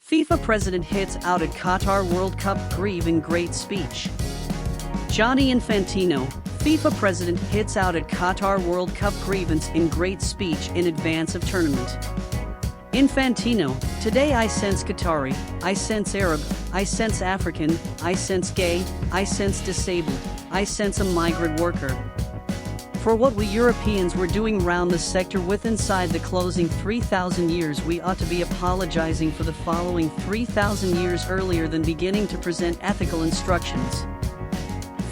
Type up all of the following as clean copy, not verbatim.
FIFA president hits out at Qatar World Cup Grieve in great speech. Gianni Infantino, FIFA president hits out at Qatar World Cup grievance in great speech in advance of tournament. Infantino, today I sense Qatari, I sense Arab, I sense African, I sense gay, I sense disabled, I sense a migrant worker. For what we Europeans were doing round the sector with inside the closing 3,000 years, we ought to be apologizing for the following 3,000 years earlier than beginning to present ethical instructions.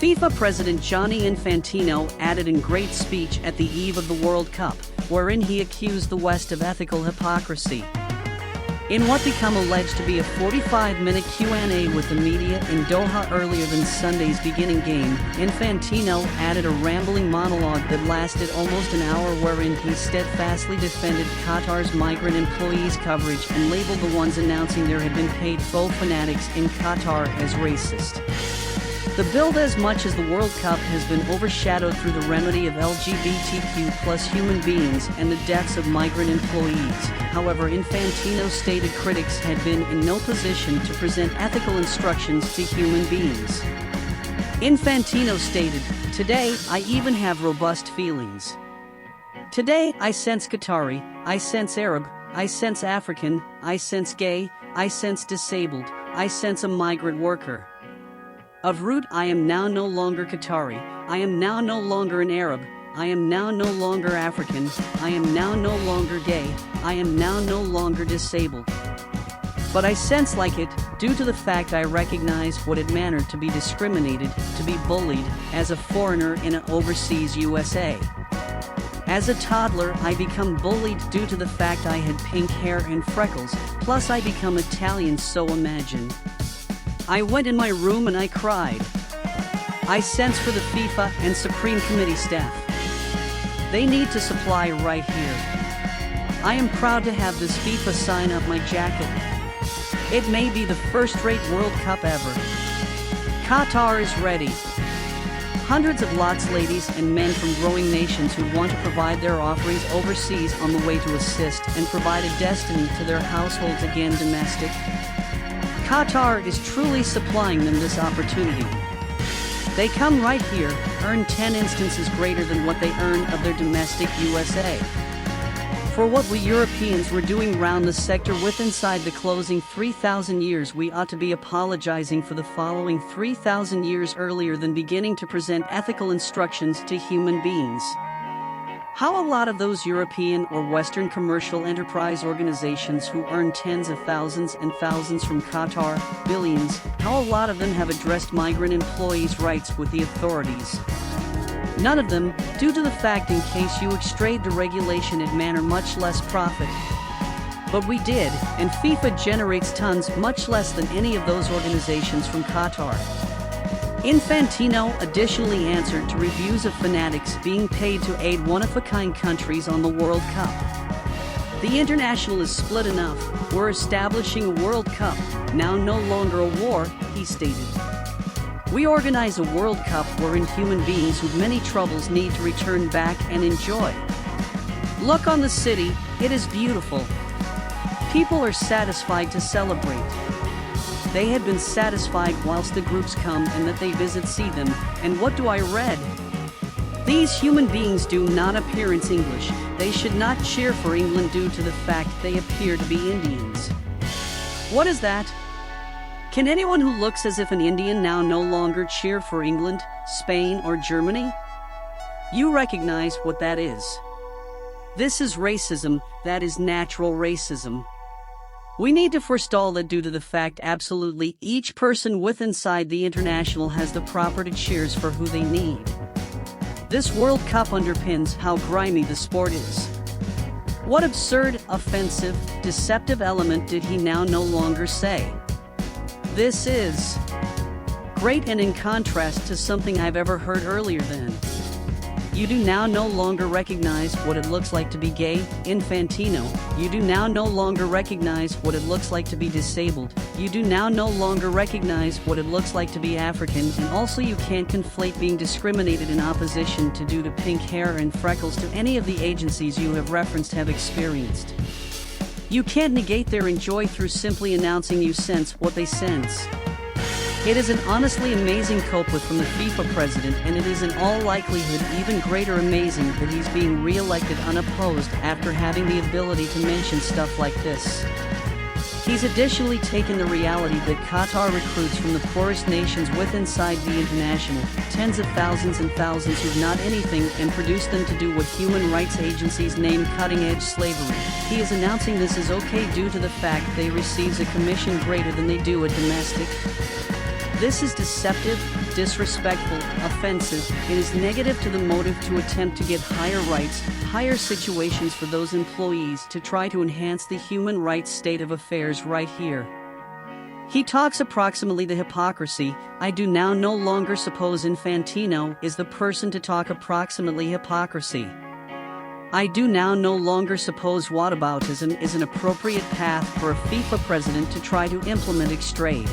FIFA President Gianni Infantino added in great speech at the eve of the World Cup, wherein he accused the West of ethical hypocrisy. In what became alleged to be a 45-minute Q&A with the media in Doha earlier than Sunday's beginning game, Infantino added a rambling monologue that lasted almost an hour, wherein he steadfastly defended Qatar's migrant employees' coverage and labeled the ones announcing there had been paid faux fanatics in Qatar as racist. The bill, as much as the World Cup, has been overshadowed through the remedy of LGBTQ+ human beings and the deaths of migrant employees. However, Infantino stated critics had been in no position to present ethical instructions to human beings. Infantino stated, "Today, I even have robust feelings. Today, I sense Qatari, I sense Arab, I sense African, I sense gay, I sense disabled, I sense a migrant worker. Of root, I am now no longer Qatari, I am now no longer an Arab, I am now no longer African, I am now no longer gay, I am now no longer disabled. But I sense like it, due to the fact I recognize what it mannered to be discriminated, to be bullied, as a foreigner in an overseas USA. As a toddler, I become bullied due to the fact I had pink hair and freckles, plus I become Italian, so imagine. I went in my room and I cried. I sense for the FIFA and Supreme Committee staff. They need to supply right here. I am proud to have this FIFA sign up my jacket. It may be the first-rate World Cup ever. Qatar is ready. Hundreds of lots, ladies and men from growing nations who want to provide their offerings overseas on the way to assist and provide a destiny to their households again domestic. Qatar is truly supplying them this opportunity. They come right here, earn 10 instances greater than what they earn of their domestic USA. For what we Europeans were doing round the sector with inside the closing 3,000 years, we ought to be apologizing for the following 3,000 years earlier than beginning to present ethical instructions to human beings. How a lot of those European or Western commercial enterprise organizations who earn tens of thousands and thousands from Qatar, billions, how a lot of them have addressed migrant employees' rights with the authorities. None of them, due to the fact in case you extrade the regulation it'd manner much less profit. But we did, and FIFA generates tons much less than any of those organizations from Qatar. Infantino additionally answered to reviews of fanatics being paid to aid one-of-a-kind countries on the World Cup. The international is split enough, we're establishing a World Cup, now no longer a war, he stated. We organize a World Cup wherein human beings with many troubles need to return back and enjoy. Look on the city, it is beautiful. People are satisfied to celebrate. They had been satisfied whilst the groups come and that they visit see them, and what do I read? These human beings do not appear in English, they should not cheer for England due to the fact they appear to be Indians. What is that? Can anyone who looks as if an Indian now no longer cheer for England, Spain or Germany? You recognize what that is. This is racism, that is natural racism. We need to forestall that due to the fact absolutely each person with inside the international has the proper cheers for who they need. This World Cup underpins how grimy the sport is. What absurd, offensive, deceptive element did he now no longer say? This is great and in contrast to something I've ever heard earlier then. You do now no longer recognize what it looks like to be gay, Infantino. You do now no longer recognize what it looks like to be disabled. You do now no longer recognize what it looks like to be African, and also you can't conflate being discriminated in opposition to due to pink hair and freckles to any of the agencies you have referenced have experienced. You can't negate their enjoy through simply announcing you sense what they sense. It is an honestly amazing couplet from the FIFA president, and it is in all likelihood even greater amazing that he's being re-elected unopposed after having the ability to mention stuff like this. He's additionally taken the reality that Qatar recruits from the poorest nations with inside the international, tens of thousands and thousands who've not anything, and produced them to do what human rights agencies name cutting-edge slavery. He is announcing this is okay due to the fact they receives a commission greater than they do a domestic. This is deceptive, disrespectful, offensive. It is negative to the motive to attempt to get higher rights, higher situations for those employees to try to enhance the human rights state of affairs right here. He talks approximately the hypocrisy. I do now no longer suppose Infantino is the person to talk approximately hypocrisy. I do now no longer suppose whataboutism is an appropriate path for a FIFA president to try to implement extrade.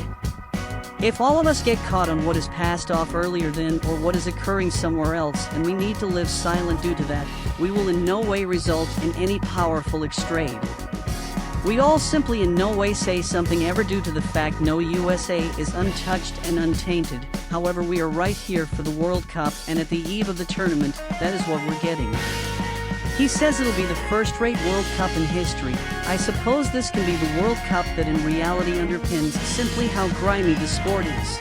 If all of us get caught on what is passed off earlier than or what is occurring somewhere else and we need to live silent due to that, we will in no way result in any powerful extrade. We all simply in no way say something ever due to the fact no USA is untouched and untainted. However, we are right here for the World Cup, and at the eve of the tournament, that is what we're getting. He says it'll be the first-rate World Cup in history. I suppose this can be the World Cup that in reality underpins simply how grimy the sport is.